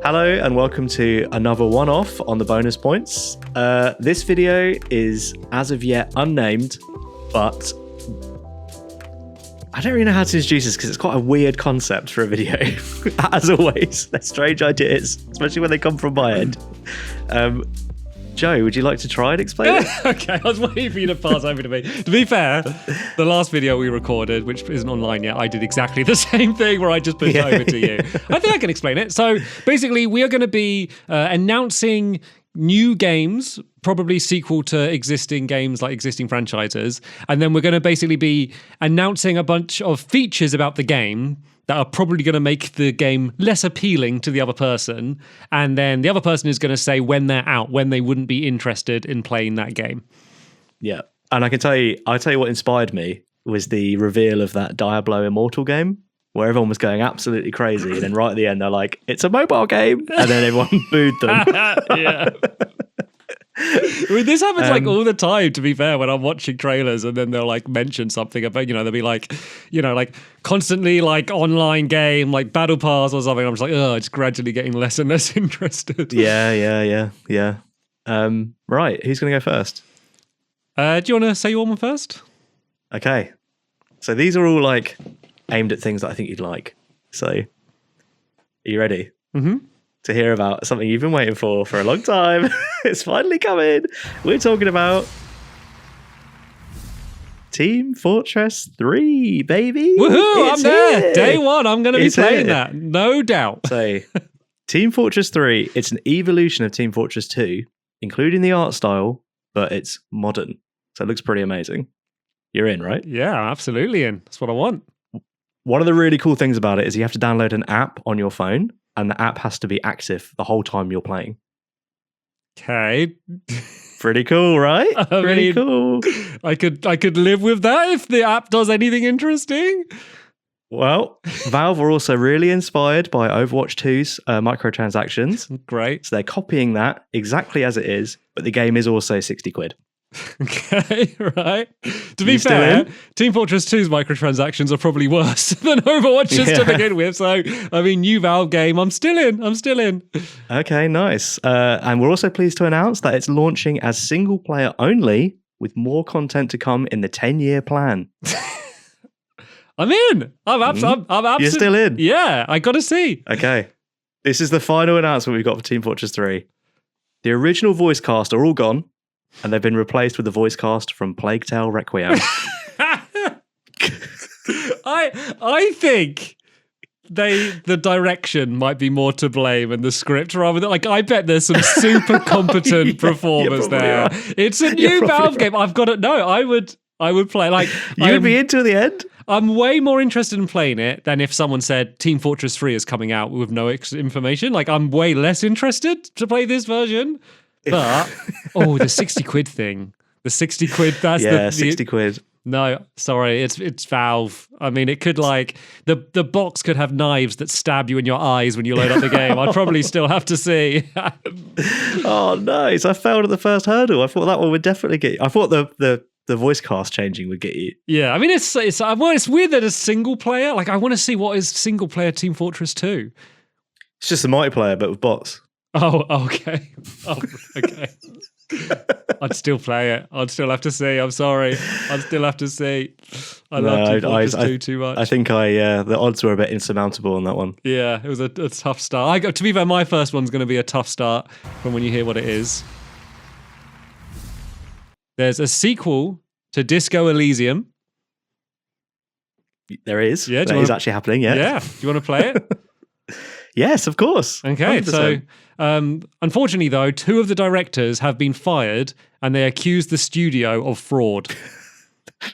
Hello and welcome to another one-off on the bonus points. This video is as of yet unnamed, but I don't really know how to introduce this because it's quite a weird concept for a video. As always, they're strange ideas, especially when they come from my end. Joe, would you like to try and explain it? Okay, I was waiting for you to pass over to me. To be fair, the last video we recorded, which isn't online yet, I did exactly the same thing where I just put it over to you. I think I can explain it. So basically, we are going to be announcing new games, probably sequel to existing games, like existing franchises. And then we're going to basically be announcing a bunch of features about the game that are probably going to make the game less appealing to the other person. And then the other person is going to say when they're out, when they wouldn't be interested in playing that game. Yeah. And I'll tell you what inspired me was the reveal of that Diablo Immortal game, where everyone was going absolutely crazy. And then right at the end, they're like, it's a mobile game. And then everyone booed them. Yeah. I mean, this happens like all the time, to be fair, when I'm watching trailers and then they'll like mention something about, they'll be like, like constantly like online game, like Battle Pass or something. I'm just like, it's gradually getting less and less interested. Yeah. Right. Who's going to go first? Do you want to say your one first? Okay. So these are all like aimed at things that I think you'd like. So are you ready? Mm-hmm. To hear about something you've been waiting for a long time. It's finally coming. We're talking about Team Fortress 3, baby. Woohoo! I'm there. Here. Day one. I'm going to be playing that. No doubt. So, Team Fortress 3, it's an evolution of Team Fortress 2, including the art style, but it's modern. So it looks pretty amazing. You're in, right? Yeah, absolutely in. That's what I want. One of the really cool things about it is you have to download an app on your phone, and the app has to be active the whole time you're playing. Okay. Pretty cool, right? Pretty cool. I could live with that if the app does anything interesting. Well, Valve were also really inspired by Overwatch 2's microtransactions. Great. So they're copying that exactly as it is, but the game is also 60 quid. Okay, right. To be fair, Team Fortress 2's microtransactions are probably worse than Overwatch's to begin with. So, I mean, new Valve game, I'm still in. Okay, nice. And we're also pleased to announce that it's launching as single player only, with more content to come in the 10-year plan. I'm in. I'm absolutely. You're still in? Yeah, I got to see. Okay. This is the final announcement we've got for Team Fortress 3. The original voice cast are all gone, and they've been replaced with the voice cast from Plague Tale Requiem. I think the direction might be more to blame and the script rather than I bet there's some super competent performers there. Right. It's a new Valve game. I've got to know. I would play You'd be into the end. I'm way more interested in playing it than if someone said Team Fortress 3 is coming out with no information. I'm way less interested to play this version. But, the 60 quid thing. The 60 quid, that's 60 quid. No, sorry, it's Valve. I mean, it could the box could have knives that stab you in your eyes when you load up the game. I'd probably still have to see. Oh, nice. I failed at the first hurdle. I thought that one would definitely get you. I thought the voice cast changing would get you. Yeah, I mean, it's weird that it's single player. I want to see what is single player Team Fortress 2. It's just a multiplayer, but with bots. Oh, okay. Oh, okay. I'd still play it. I'd still have to see. I'm sorry. I'd still have to see. I love Team Fortress 2 too much. I think the odds were a bit insurmountable on that one. Yeah, it was a tough start. To be fair, my first one's going to be a tough start from when you hear what it is. There's a sequel to Disco Elysium. There is. Yeah, that is actually happening, yeah. Yeah. Do you want to play it? Yes, of course. Okay, 100%. so unfortunately, though, 2 of the directors have been fired and they accuse the studio of fraud.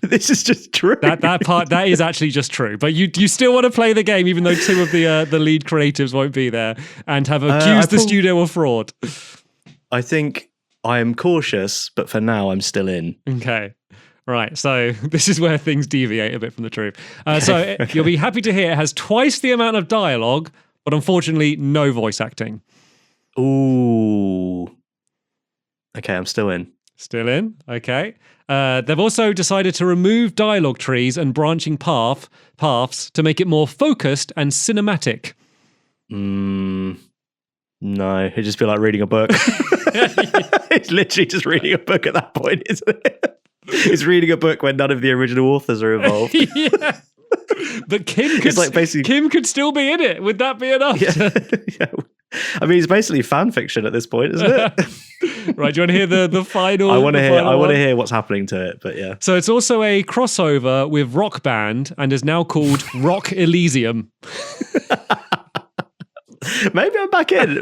This is just true. That is actually just true. But you still want to play the game, even though 2 of the lead creatives won't be there and have accused the studio of fraud. I think I am cautious, but for now, I'm still in. Okay. Right, so this is where things deviate a bit from the truth. So you'll be happy to hear it has twice the amount of dialogue, but unfortunately, no voice acting. Ooh. Okay, I'm still in. Still in? Okay. They've also decided to remove dialogue trees and branching paths to make it more focused and cinematic. No, it'd just be like reading a book. It's literally just reading a book at that point, isn't it? It's reading a book when none of the original authors are involved. Yeah. But Kim could still be in it. Would that be enough? Yeah. I mean, it's basically fan fiction at this point, isn't it? Right, do you want to hear the final? I want to hear what's happening to it, but yeah. So it's also a crossover with Rock Band and is now called Rock Elysium. Maybe I'm back in.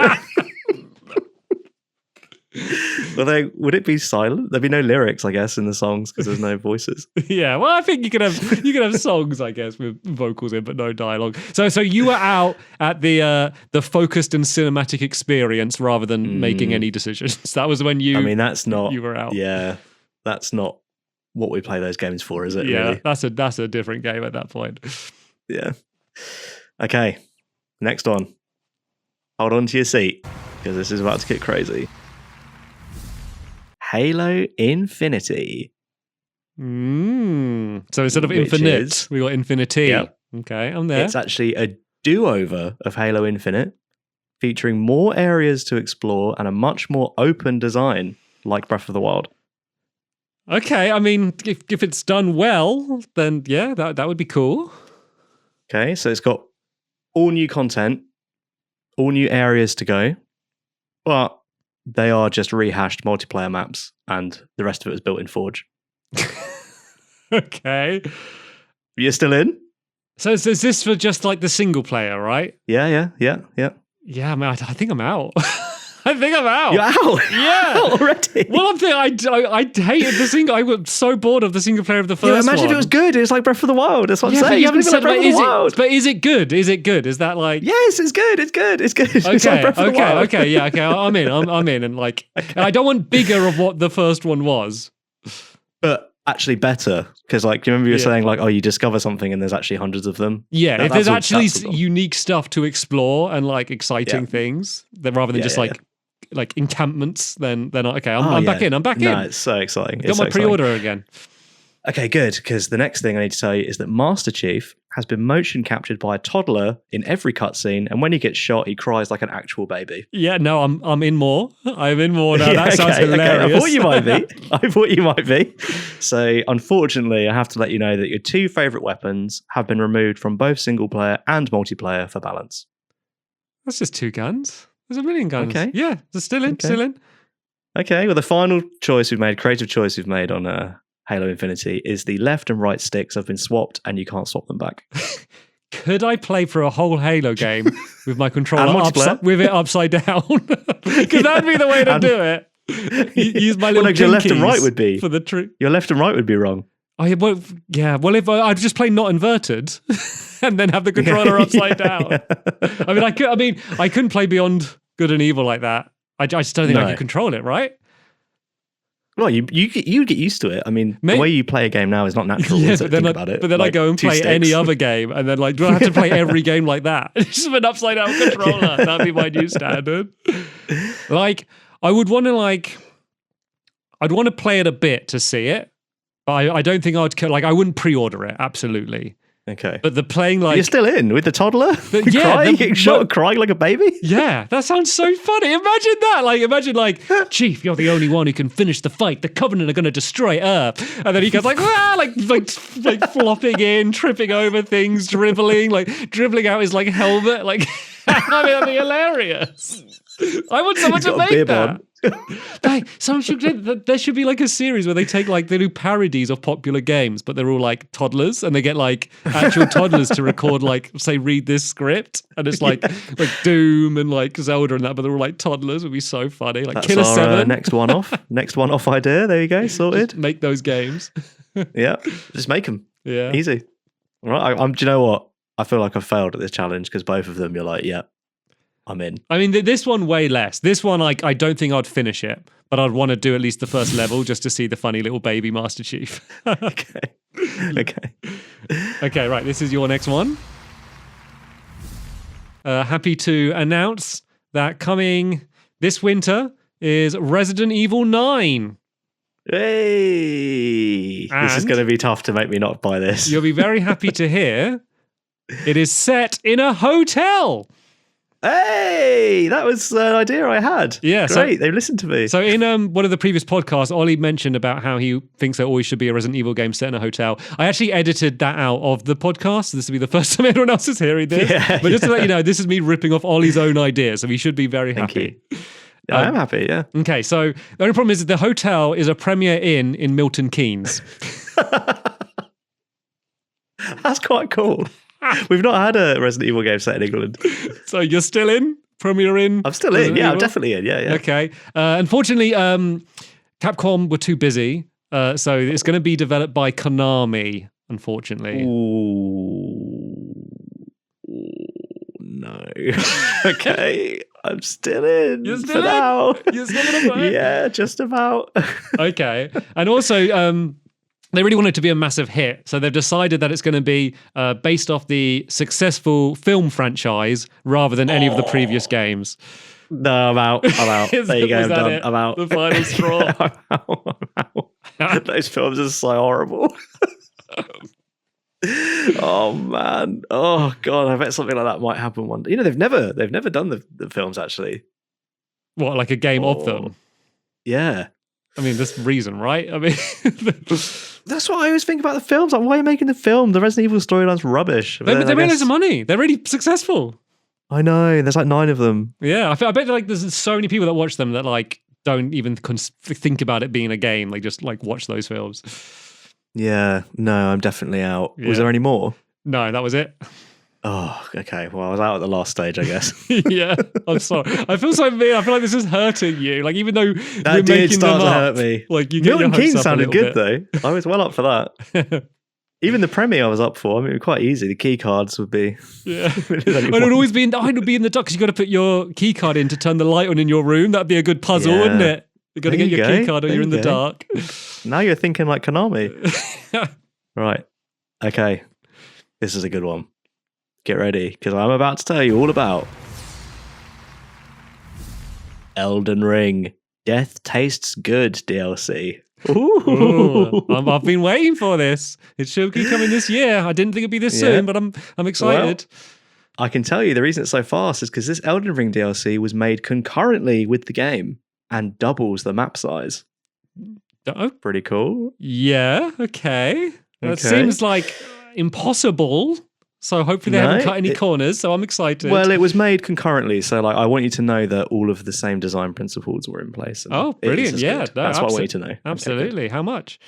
Although, would it be silent? There'd be no lyrics, I guess, in the songs because there's no voices. Yeah, well, I think you could have songs, I guess, with vocals in, but no dialogue. So you were out at the focused and cinematic experience rather than making any decisions. That was when you. I mean, that's not. You were out. Yeah, that's not what we play those games for, is it? Yeah, really? that's a different game at that point. Yeah. Okay. Next one. Hold on to your seat because this is about to get crazy. Halo Infinity. So instead of infinite, we got infinity. Yep. Okay, I'm there. It's actually a do-over of Halo Infinite, featuring more areas to explore and a much more open design, like Breath of the Wild. Okay, I mean, if it's done well, then yeah, that would be cool. Okay, so it's got all new content, all new areas to go, but they are just rehashed multiplayer maps, and the rest of it was built in Forge. Okay. You're still in? So is this for just like the single player, right? Yeah. Yeah, I mean, I think I'm out. I think I'm out. You're out? Yeah. Already? Well, I hated the single. I was so bored of the single player of the first one. Imagine if it was good. It's like Breath of the Wild. That's what I'm saying. But you haven't said Breath of the Wild. But is it good? Is it good? Is that like... Yes, it's good. It's good. It's good. Okay, it's like Breath of the Wild. Okay, yeah, okay. I'm in. I'm in. And like, and I don't want bigger of what the first one was. But actually better. Because like, you remember you were saying like, oh, you discover something and there's actually hundreds of them. Yeah, if there's actually unique stuff to explore and like exciting things, then rather than just like encampments, then okay, I'm back in. I'm back in. No, it's so exciting. Got my pre-order again. Okay, good, because the next thing I need to tell you is that Master Chief has been motion captured by a toddler in every cutscene, and when he gets shot, he cries like an actual baby. Yeah, no, I'm in more. I'm in more now. That sounds hilarious. Okay. I thought you might be. So, unfortunately, I have to let you know that your two favourite weapons have been removed from both single player and multiplayer for balance. That's just 2 guns. There's a million guns. Okay. Yeah, they're still in. Okay, well, the final creative choice we've made on Halo Infinity is the left and right sticks have been swapped and you can't swap them back. Could I play for a whole Halo game with my controller with it upside down? Because that'd be the way to do it. Use my little your left and right would be for the trick. Your left and right would be wrong. Oh, yeah, well, if I'd just play not inverted and then have the controller upside down. Yeah. I mean, I couldn't play Beyond Good and Evil like that. I just don't think I could control it, right? Well, you get used to it. I mean, the way you play a game now is not natural. But then I go and play any other game, and then like, do I have to play every game like that? Just an upside down controller. Yeah. That'd be my new standard. Like, I would want to I'd want to play it a bit to see it, but I don't think I wouldn't pre-order it. Absolutely. Okay. But the playing like... You're still in with the toddler? Getting shot, crying like a baby? Yeah, that sounds so funny. Imagine Chief, you're the only one who can finish the fight. The Covenant are going to destroy Earth. And then he goes like flopping in, tripping over things, dribbling out his like helmet. Like, I mean, that'd be hilarious. I want someone to make that. There should be like a series where they take like they do parodies of popular games, but they're all like toddlers, and they get like actual toddlers to record like say read this script, and it's like Doom and like Zelda and that, but they're all like toddlers. It would be so funny. Like That's Killer our, 7. Next one off idea. There you go, sorted. Just make those games. Yeah, just make them. Yeah, easy. All right, do you know what? I feel like I failed at this challenge because both of them you're like, yeah. I'm in. I mean, this one way less. This one, I don't think I'd finish it, but I'd want to do at least the first level just to see the funny little baby Master Chief. Okay. Okay, right. This is your next one. Happy to announce that coming this winter is Resident Evil 9. Hey! And this is going to be tough to make me not buy this. You'll be very happy to hear it is set in a hotel. Hey, that was an idea I had. Yeah, great. They listened to me. So in one of the previous podcasts, Ollie mentioned about how he thinks there always should be a Resident Evil game set in a hotel. I actually edited that out of the podcast. So this will be the first time anyone else is hearing this. But just to let you know, this is me ripping off Ollie's own idea. So he should be very happy. Thank you. Yeah, I am happy, yeah. Okay, so the only problem is that the hotel is a Premier Inn in Milton Keynes. That's quite cool. We've not had a Resident Evil game set in England. So you're still in? Premier Inn? I'm still in, yeah, I'm definitely in, yeah. Okay. Unfortunately, Capcom were too busy, so it's going to be developed by Konami, unfortunately. Ooh. No. Okay, I'm still in. You're still for now. You're still going to play? Yeah, just about. Okay. And also, they really want it to be a massive hit, so they've decided that it's going to be based off the successful film franchise rather than any of the previous games. No, I'm out. There you go, I'm done. I'm out. The final straw. I'm out. Those films are so horrible. Oh man. Oh god, I bet something like that might happen one day. You know, they've never done the films actually. What, like a game of them? Yeah. I mean, there's reason, right? I mean, that's what I always think about the films. Like, why are you making the film? The Resident Evil storyline's rubbish. They made loads of money. They're really successful. I know. There's like 9 of them. Yeah, I bet like there's so many people that watch them that like don't even think about it being a game. They just like watch those films. Yeah. No, I'm definitely out. Yeah. Was there any more? No, that was it. Oh, okay. Well, I was out at the last stage, I guess. Yeah, I'm sorry. I feel so mean. I feel like this is hurting you. Like, even though that we're did making start them to up, hurt me. Like, you get Milton your hopes Keynes up a sounded little good bit. though. I was well up for that. Even the premiere I was up for. I mean, it was quite easy. The key cards would be. Yeah, it would always be in the dark because you got to put your key card in to turn the light on in your room. That'd be a good puzzle, wouldn't it? You got to get your key card or you're in the dark. Now you're thinking like Konami. Right. Okay. This is a good one. Get ready, because I'm about to tell you all about Elden Ring Death Tastes Good DLC. Ooh, I've been waiting for this. It should be coming this year. I didn't think it'd be this soon, but I'm excited. Well, I can tell you the reason it's so fast is because this Elden Ring DLC was made concurrently with the game and doubles the map size. Oh, pretty cool. Yeah, okay. That seems like impossible. So hopefully they haven't cut any corners, so I'm excited. Well, it was made concurrently, so like I want you to know that all of the same design principles were in place. Oh, brilliant. Yeah. That's what I want you to know. Absolutely. Okay, how much?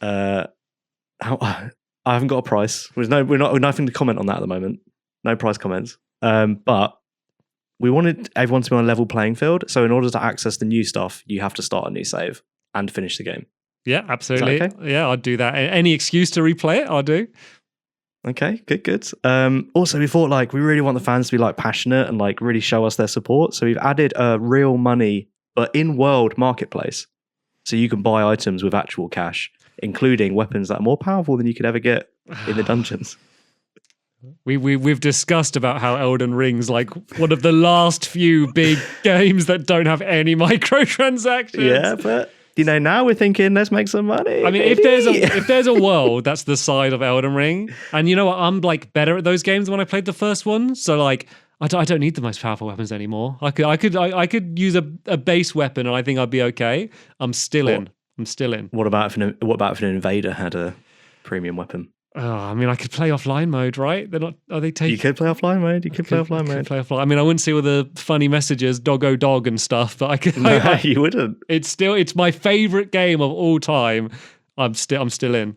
I haven't got a price. We're nothing to comment on that at the moment. No price comments. But we wanted everyone to be on a level playing field. So in order to access the new stuff, you have to start a new save and finish the game. Yeah, absolutely. Okay? Yeah, I'd do that. Any excuse to replay it, I'll do. Okay, good. Also, we thought like we really want the fans to be like passionate and like really show us their support. So we've added a real money but in-world marketplace. So you can buy items with actual cash, including weapons that are more powerful than you could ever get in the dungeons. We've discussed about how Elden Ring's like one of the last few big games that don't have any microtransactions. Yeah, but you know, now we're thinking, let's make some money. I mean, if there's a world that's the size of Elden Ring, and you know what, I'm like better at those games than when I played the first one. So like, I don't need the most powerful weapons anymore. I could use a base weapon, and I think I'd be okay. I'm still in. What about if an invader had a premium weapon? Oh, I mean, I could play offline mode, right? They're not. Are they taking? You could play offline mode. I mean, I wouldn't see all the funny messages, doggo dog and stuff, but I could. No, you wouldn't. It's my favorite game of all time. I'm still in.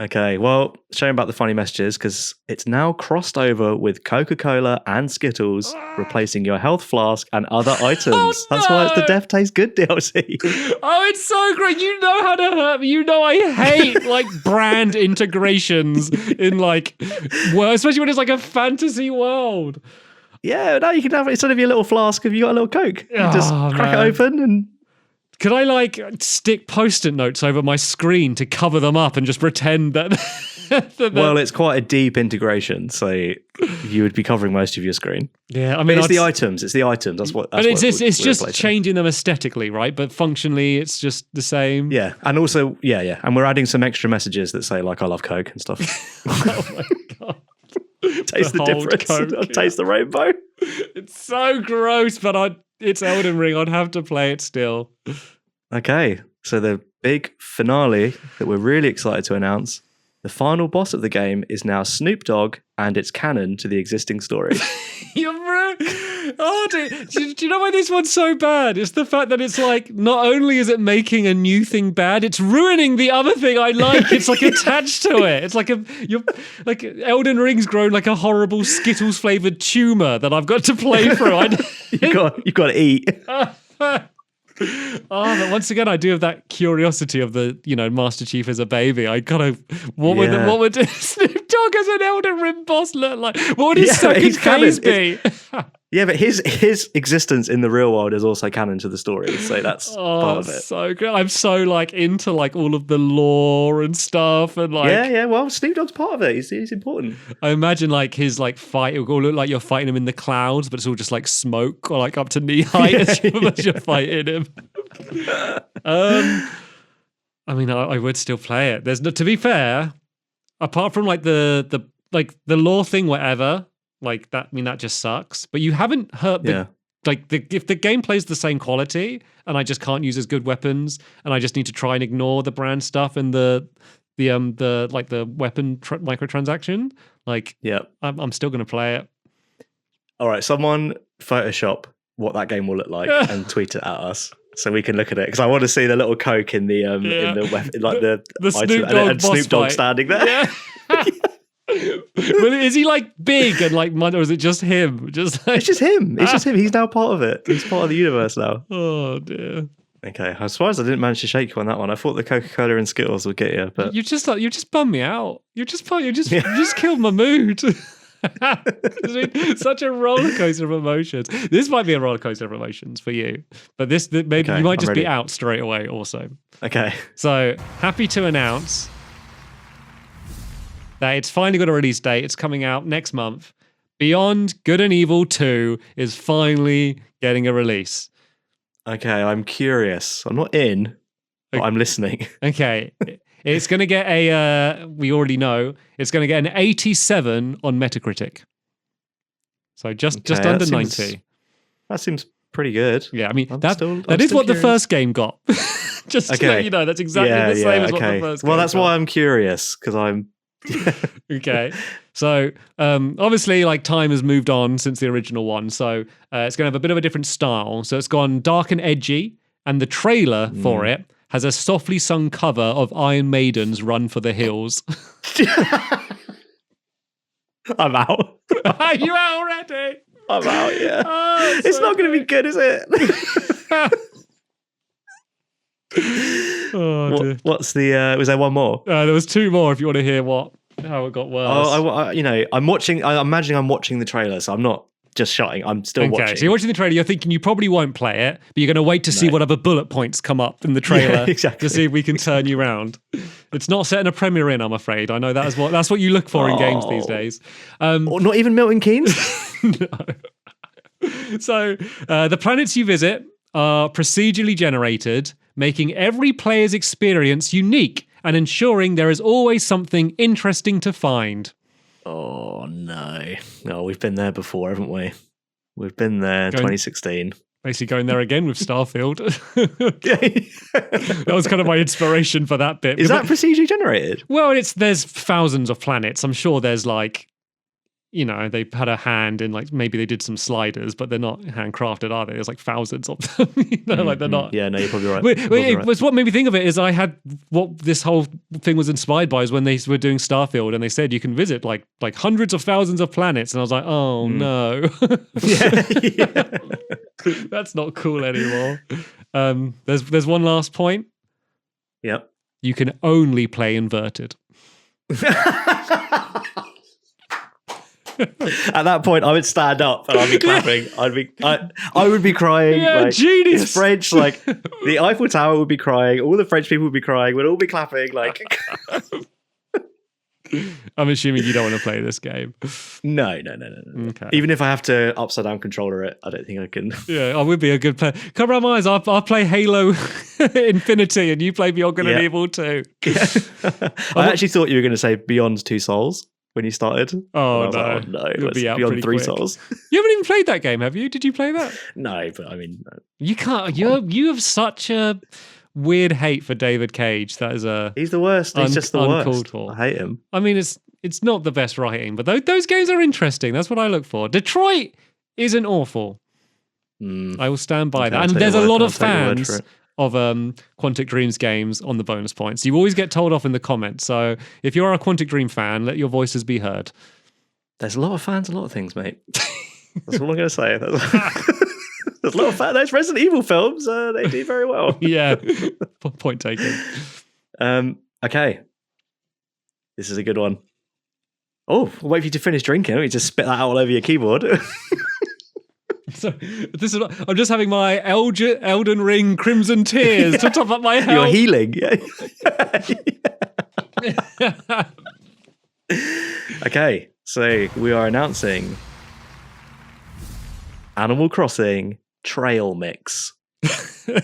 Okay, well, showing about the funny messages because it's now crossed over with Coca-Cola and Skittles, replacing your health flask and other items. Oh, That's why it's the Death Tastes Good DLC. Oh, it's so great. You know how to hurt me. You know I hate like brand integrations in like, well, especially when it's like a fantasy world. Yeah, now you can have, instead of your little flask, if you got a little Coke, you just crack it open and... Could I like stick post-it notes over my screen to cover them up and just pretend that? Well, it's quite a deep integration, so you would be covering most of your screen. Yeah, I mean, it's the items. It's the items. It's just changing them aesthetically, right? But functionally, it's just the same. Yeah, and also, and we're adding some extra messages that say like "I love Coke" and stuff. Oh my god. Taste the hold difference. Coke, I'll taste the rainbow. It's so gross, but it's Elden Ring. I'd have to play it still. Okay, so the big finale that we're really excited to announce. The final boss of the game is now Snoop Dogg, and it's canon to the existing story. Do you know why this one's so bad? It's the fact that it's like, not only is it making a new thing bad, it's ruining the other thing I like. It's like attached to it. It's like like Elden Ring's grown like a horrible Skittles flavored tumor that I've got to play through. You've got to eat. But once again, I do have that curiosity of the, Master Chief as a baby. I kind of, what would Snoop Dogg as an Elden Ring boss look like? What would his second phase be? Yeah, but his existence in the real world is also canon to the story, so that's part of it. So good. I'm so into all of the lore and stuff, and yeah. Well, Snoop Dogg's part of it. He's important. I imagine his fight. It will look like you're fighting him in the clouds, but it's all just smoke or up to knee height as you're fighting him. I would still play it. There's to be fair, apart from the lore thing, whatever. That just sucks. But you haven't hurt the if the game plays the same quality and I just can't use as good weapons and I just need to try and ignore the brand stuff and the weapon microtransaction, I'm still going to play it. All right, someone Photoshop what that game will look like and tweet it at us so we can look at it, because I want to see the little Coke in the the Snoop Dogg and Snoop Dogg standing there. Yeah. Well, is he big and or is it just him? It's just him. It's just him. He's now part of it. He's part of the universe now. Oh dear. Okay, I'm surprised I didn't manage to shake you on that one. I thought the Coca-Cola and Skittles would get you, but you just bummed me out. You just killed my mood. Such a roller coaster of emotions. This might be a roller coaster of emotions for you, but maybe you might just be out straight away. Also, okay. So happy to announce that it's finally got a release date. It's coming out next month. Beyond Good and Evil 2 is finally getting a release. Okay, I'm curious. I'm not in, but I'm listening. Okay. It's going to get we already know, it's going to get an 87 on Metacritic. So just under 90. That seems pretty good. Yeah, that is what the first game got. Just to let you know, that's exactly the same as what the first game got. Well, that's why I'm curious, because I'm... Okay, so obviously time has moved on since the original one, so it's going to have a bit of a different style. So it's gone dark and edgy, and the trailer for it has a softly sung cover of Iron Maiden's Run for the Hills. I'm out. Are you out already? I'm out, yeah. Oh, it's not going to be good, is it? What's the was there one more? There was two more if you want to hear how it got worse. I'm imagining I'm watching the trailer, so I'm not just shouting, I'm still watching. So you're watching the trailer, you're thinking you probably won't play it, but you're going to wait to see what other bullet points come up in the trailer to see if we can turn you around. It's not setting a Premier in, I'm afraid. I know that's what you look for in games these days. Or not even Milton Keynes? No. So the planets you visit are procedurally generated, making every player's experience unique and ensuring there is always something interesting to find. Oh, no. No, we've been there before, haven't we? We've been there in 2016. Basically going there again with Starfield. That was kind of my inspiration for that bit. Is that procedurally generated? Well, there's thousands of planets. I'm sure there's they had a hand in maybe they did some sliders, but they're not handcrafted, are they? There's thousands of them. They're not. Yeah, no, you're probably right. What made me think of it is I had what this whole thing was inspired by is when they were doing Starfield and they said you can visit like hundreds of thousands of planets, and I was like, oh no, that's not cool anymore. There's one last point. Yep. You can only play inverted. At that point, I would stand up and I'd be clapping. I would be crying. Yeah, genius. It's French, the Eiffel Tower would be crying. All the French people would be crying. We'd all be clapping. I'm assuming you don't want to play this game. No. Okay. Even if I have to upside down controller it, I don't think I can. Yeah, I would be a good player. Come around my eyes. I'll play Halo Infinity, and you play Beyond Good and Evil 2. I actually thought you were going to say Beyond Two Souls. when you started. Oh, And I was no. like, oh no, You'll it's be out beyond pretty 3 quick. souls. You haven't even played that game, have you? Did you play that? No, but I mean, You can't. You have such a weird hate for David Cage. That is a. he's the worst. He's just the uncalled worst. for. I hate him. I mean, it's not the best writing, but those games are interesting. That's what I look for. Detroit isn't awful. I will stand by Okay, that. I'll And take there's your a word- lot I'll of take your word for fans it. of Quantic Dreams games on the bonus points. You always get told off in the comments. So if you're a Quantic Dream fan, let your voices be heard. There's a lot of fans, a lot of things, mate. That's all I'm going to say. There's a lot of fans. Those Resident Evil films, they do very well. Yeah, point taken. Okay. This is a good one. Oh, I'll wait for you to finish drinking. You just spit that out all over your keyboard. So I'm just having my Elden Ring Crimson Tears to top up my health. You're healing. Okay, so we are announcing Animal Crossing Trail Mix.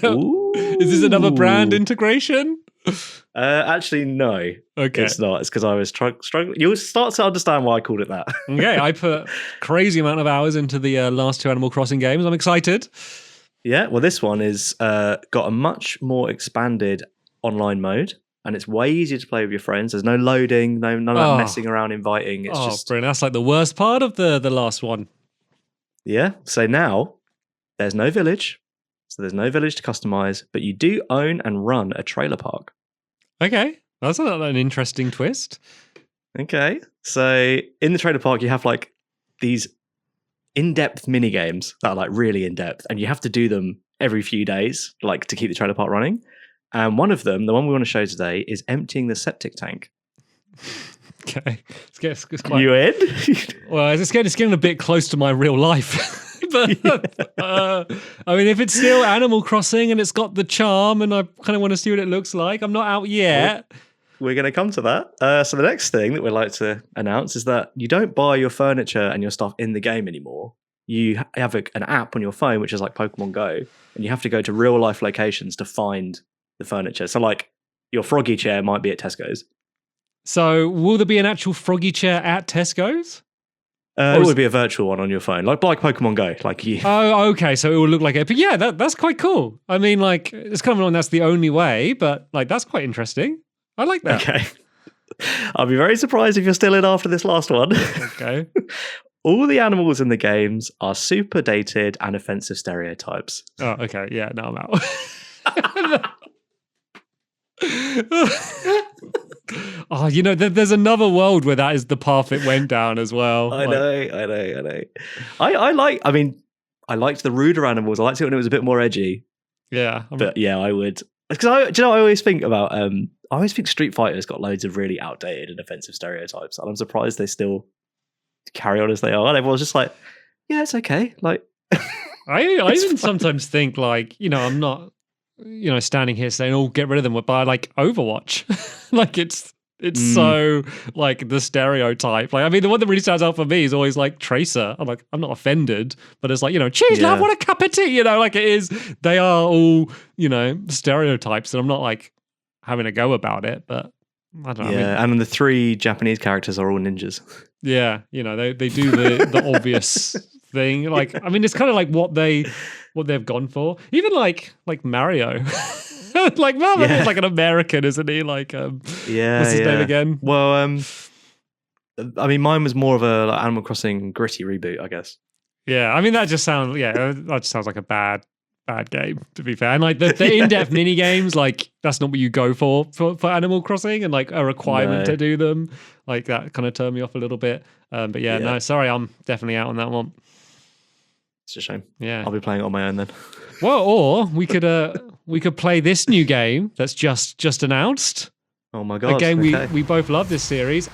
Ooh. Is this another brand integration? Actually, no. Okay. It's not. It's because I was struggling. You'll start to understand why I called it that. Okay, I put crazy amount of hours into the last 2 Animal Crossing games. I'm excited. Yeah, well, this one is got a much more expanded online mode, and it's way easier to play with your friends. There's no loading, none of that messing around, inviting. It's just brilliant. That's like the worst part of the last one. yeah. So now there's no village, so there's no village to customize, but you do own and run a trailer park. Okay, that's an interesting twist. Okay, so in the trailer park, you have like these in-depth mini games that are like really in-depth, and you have to do them every few days, like to keep the trailer park running. And one of them, the one we want to show today, is emptying the septic tank. Okay, it's quite. You in? Well, it's getting a bit close to my real life. But I mean, if it's still Animal Crossing and it's got the charm, and I kind of want to see what it looks like, I'm not out yet. We're going to come to that. So the next thing that we'd like to announce is that you don't buy your furniture and your stuff in the game anymore. You have an app on your phone, which is like Pokemon Go, and you have to go to real life locations to find the furniture. So like your froggy chair might be at Tesco's. So will there be an actual froggy chair at Tesco's? It would be a virtual one on your phone, like Pokemon Go, like you. Oh, okay. So it will look like it. But yeah, that's quite cool. I mean, like, it's kind of one that's the only way, but like, that's quite interesting. I like that. Okay. I'll be very surprised if you're still in after this last one. Okay. All the animals in the games are super dated and offensive stereotypes. Oh, okay. Yeah, now I'm out. Oh, you know, there's another world where that is the path it went down as well. I know. I liked the ruder animals. I liked it when it was a bit more edgy. Yeah. But yeah, I would. Because I always think about, I always think Street Fighter's got loads of really outdated and offensive stereotypes. And I'm surprised they still carry on as they are. And everyone's just like, yeah, it's okay. Like, I even sometimes think, like, you know, I'm not, you know, standing here saying, "Oh, get rid of them," but I like Overwatch. Like it's so like the stereotype. Like, I mean, the one that really stands out for me is always like Tracer. I'm like, I'm not offended, but it's like, you know, cheese, love, what a cup of tea. You know, like it is. They are all, you know, stereotypes, and I'm not like having a go about it, but I don't know. Yeah, and the 3 Japanese characters are all ninjas. Yeah, you know, they do the obvious thing. Like, I mean, it's kind of like what they've gone for. Even like Mario. Like Mario is like an American, isn't he? Like what's his name again? Well, I mean, mine was more of a like, Animal Crossing gritty reboot, I guess. Yeah, I mean that just sounds like a bad game, to be fair. And like the in-depth mini games, like that's not what you go for Animal Crossing, and like a requirement to do them. Like that kind of turned me off a little bit. But yeah, no, sorry, I'm definitely out on that one. It's a shame. Yeah, I'll be playing it on my own then. Well, or we could play this new game that's just announced. Oh my god! A game we both love this series.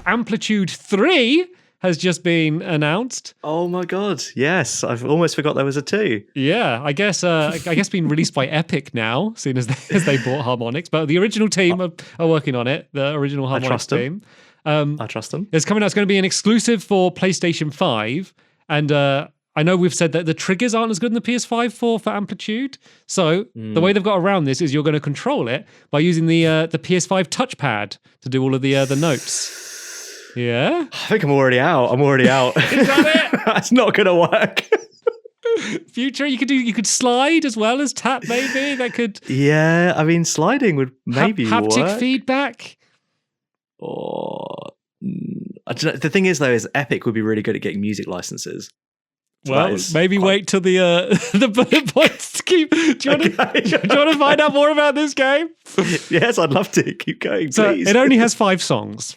Amplitude III has just been announced. Oh my god! Yes, I've almost forgot there was a 2. Yeah, I guess being released by Epic now, seeing as they bought Harmonix, but the original team are working on it. The original Harmonix team. I trust them. It's coming out. It's going to be an exclusive for PlayStation 5, and I know we've said that the triggers aren't as good in the PS5 for Amplitude. So the way they've got around this is you're going to control it by using the PS5 touchpad to do all of the notes. Yeah? I think I'm already out. Is that it? That's not going to work. Future, you could slide as well as tap, maybe. That could... Yeah, I mean, sliding would maybe haptic work. feedback. Or... I don't know. The thing is, though, is Epic would be really good at getting music licenses. So Well, maybe wait till the the bullet points keep. Do you want to find out more about this game? Yes, I'd love to. Keep going, So please. it only has 5 songs.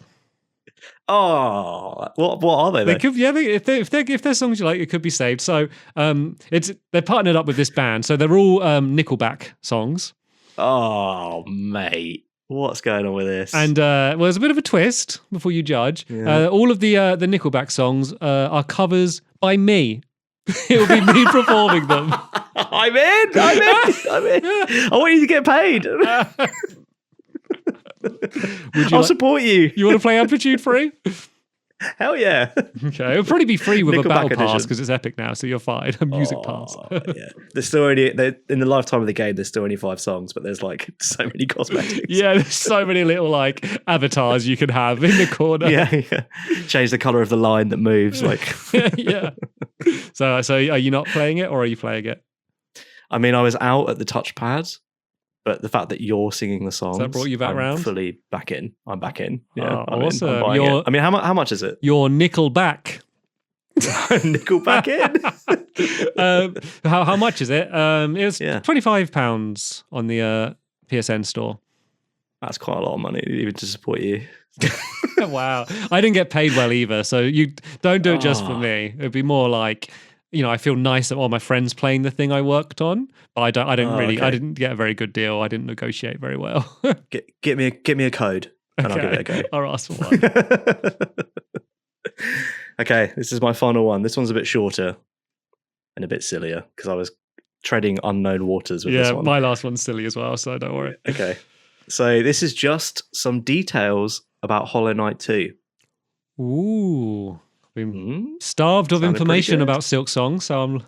Oh, what are they? They could, yeah. If they're songs you like, it could be saved. So they're partnered up with this band, so they're all Nickelback songs. Oh, mate, what's going on with this? And well, there's a bit of a twist before you judge. Yeah. All of the Nickelback songs are covers by me. It will be me performing them. I'm in. I want you to get paid. I'll support you. You want to play Amplitude free? Hell yeah. Okay, it'll probably be free with a Nickelback battle pass edition. because it's Epic now, so you're fine. A music pass. Yeah. There's still only in the lifetime of the game. There's still only 5 songs, but there's like so many cosmetics. Yeah, there's so many little like avatars you can have in the corner. Yeah. Change the color of the line that moves. Like, yeah. So are you not playing it, or are you playing it? I mean, I was out at the touchpad, but the fact that you're singing the songs, brought you back I'm round? fully back in. I'm back in. Yeah, Oh, I'm in. awesome. I'm buying it. I mean, how much is it? Your Nickelback. Nickel back in. How much is it? It was Yeah. £25 on the PSN store. That's quite a lot of money, even to support you. Wow. I didn't get paid well either, so you don't do it just for me. It'd be more like, I feel nice that all my friends playing the thing I worked on, but I didn't get a very good deal. I didn't negotiate very well. Get me a code, and I'll give it a go. I'll ask for one. Okay, this is my final one. This one's a bit shorter and a bit sillier because I was treading unknown waters with this Yeah, one. my last one's silly as well, so don't worry. Okay, so this is just some details about Hollow Knight 2. Ooh. I've been Mm, starved of sounded pretty information good. about Silksong, so I'm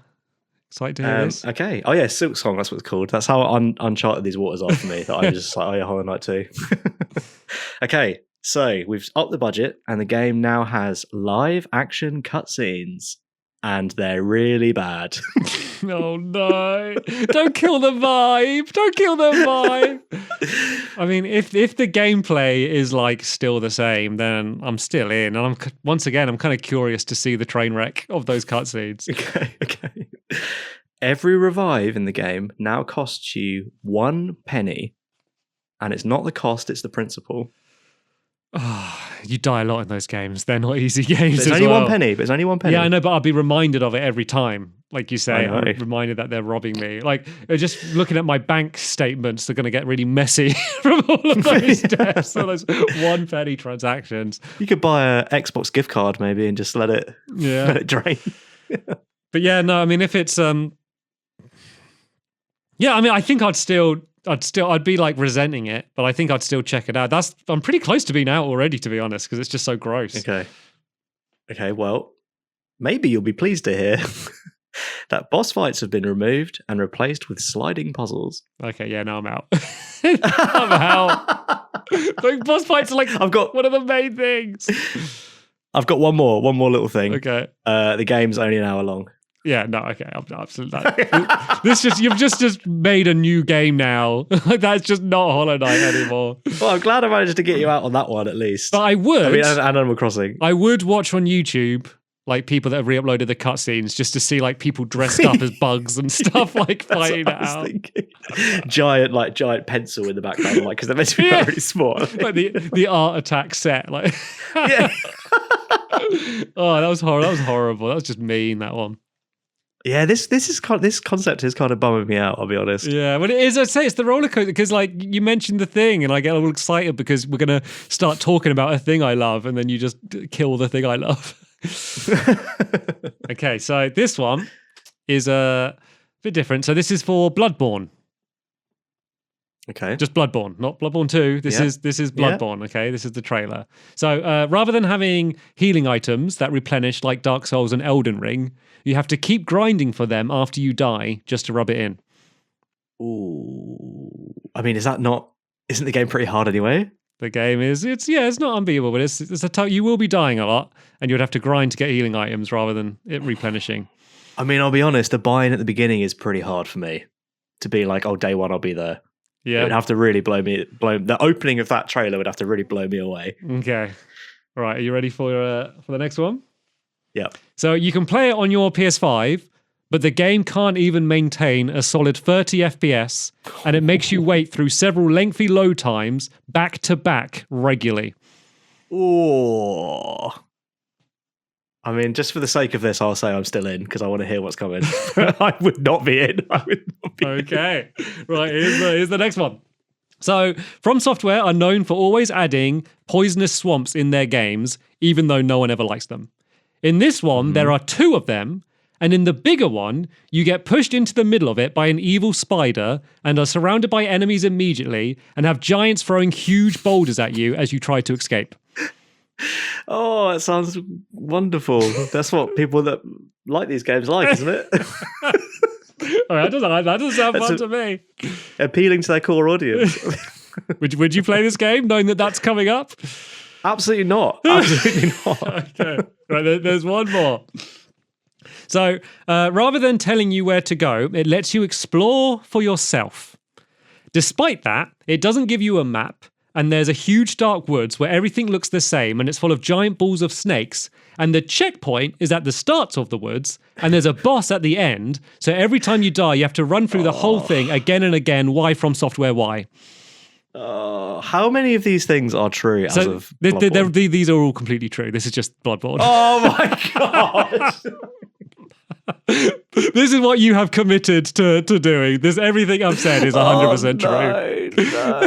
excited to hear this. Okay. Oh yeah, Silksong, that's what it's called. That's how uncharted these waters are for me. That I was just like, oh yeah, Hollow Knight 2. Okay, so we've upped the budget, and the game now has live action cutscenes, and they're really bad. Oh no. Don't kill the vibe. Don't kill the vibe. I mean, if the gameplay is like still the same, then I'm still in. And I'm kind of curious to see the train wreck of those cutscenes. Okay. Every revive in the game now costs you 1 penny, and it's not the cost, it's the principle. Oh, you die a lot in those games. They're not easy games. It's as only well. 1 penny, but it's only 1 penny. Yeah, I know, but I'll be reminded of it every time. Like you say, I know. I'm reminded that they're robbing me. Like, just looking at my bank statements, they're going to get really messy from all of those deaths, all those 1 penny transactions. You could buy a Xbox gift card maybe and just let it drain. But yeah, no, I mean, if it's yeah, I mean, I think I'd be like resenting it, but I think I'd still check it out. I'm pretty close to being out already, to be honest, because it's just so gross. Okay, well, maybe you'll be pleased to hear that boss fights have been removed and replaced with sliding puzzles. Okay, yeah, no, I'm out. I'm out. Like, boss fights are like one of the main things. I've got one more little thing. Okay. The game's only an hour long. Yeah, no, okay, I'm absolutely. You've just made a new game now. That's just not Hollow Knight anymore. Well, I'm glad I managed to get you out on that one at least. But I mean, and Animal Crossing. I would watch on YouTube like people that have re-uploaded the cutscenes just to see like people dressed up as bugs and stuff, like fighting it out. Giant pencil in the background, like because they're meant to be really small. Like the art attack set, like. Yeah. Oh, that was horrible. That was horrible. That was just mean. That one. Yeah, this concept is kind of bumming me out, I'll be honest. Yeah, but it is. I'd say it's the roller coaster because, like, you mentioned the thing, and I get all excited because we're gonna start talking about a thing I love, and then you just kill the thing I love. Okay, so this one is a bit different. So this is for Bloodborne. Okay. Just Bloodborne, not Bloodborne 2. This is Bloodborne, okay? This is the trailer. So rather than having healing items that replenish like Dark Souls and Elden Ring, you have to keep grinding for them after you die just to rub it in. Ooh. I mean, isn't the game pretty hard anyway? The game is, it's not unbeatable, but you will be dying a lot, and you'd have to grind to get healing items rather than it replenishing. I mean, I'll be honest, the buy-in at the beginning is pretty hard for me to be like, oh, day one, I'll be there. Yeah. It would have to really the opening of that trailer would have to really blow me away. Okay. All right. Are you ready for the next one? Yeah. So you can play it on your PS5, but the game can't even maintain a solid 30 FPS, and it makes you wait through several lengthy load times back to back regularly. Oh. I mean, just for the sake of this, I'll say I'm still in because I want to hear what's coming. I would not be in. Okay. Right, here's the next one. So, From Software are known for always adding poisonous swamps in their games, even though no one ever likes them. In this one, there are 2 of them, and in the bigger one, you get pushed into the middle of it by an evil spider and are surrounded by enemies immediately and have giants throwing huge boulders at you as you try to escape. Oh, it sounds wonderful. That's what people that like these games like, isn't it? All right, that doesn't sound fun to me. Appealing to their core audience. Would you play this game knowing that that's coming up? Absolutely not. Absolutely not. Okay. Right, there's one more. So, rather than telling you where to go, it lets you explore for yourself. Despite that, it doesn't give you a map, and there's a huge dark woods where everything looks the same and it's full of giant balls of snakes, and the checkpoint is at the start of the woods, and there's a boss at the end, so every time you die, you have to run through the whole thing again and again. Why From Software, why? How many of these things are true as of these are all completely true. This is just Bloodborne. Oh my god! This is what you have committed to doing. Everything I've said is 100% true. No.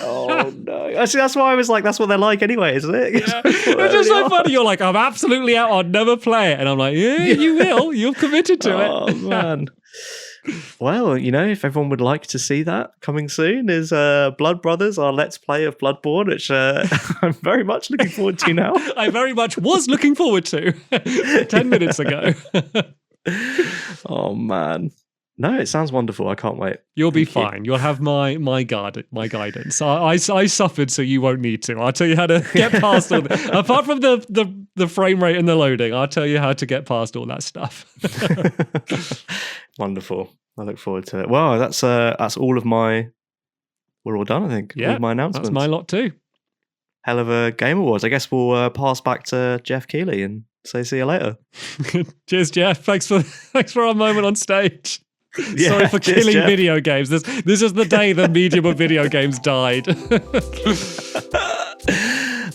Oh no! Actually, that's why I was like, that's what they're like anyway, isn't it? Yeah. It's just so funny. You're like, I'm absolutely out. I'll never play it, and I'm like, yeah, you will. You've committed to it. Oh man. Well, if everyone would like to see that coming soon, is Blood Brothers, our Let's Play of Bloodborne, which I'm very much looking forward to now. I very much was looking forward to 10 minutes ago. Oh man. No, it sounds wonderful. I can't wait. You'll be fine. You'll have my guidance. I suffered, so you won't need to. I'll tell you how to get past all that. Apart from the frame rate and the loading, I'll tell you how to get past all that stuff. Wonderful. I look forward to it. Well, that's all of my. We're all done, I think. Yeah, all of my announcements. That's my lot too. Hell of a Game Awards. I guess we'll pass back to Geoff Keighley and say see you later. Cheers, Geoff. Thanks for our moment on stage. Yeah, sorry for killing video games. This is the day the medium of video games died.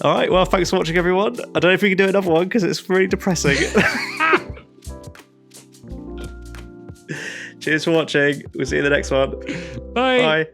All right. Well, thanks for watching, everyone. I don't know if we can do another one because it's really depressing. Cheers for watching. We'll see you in the next one. Bye. Bye.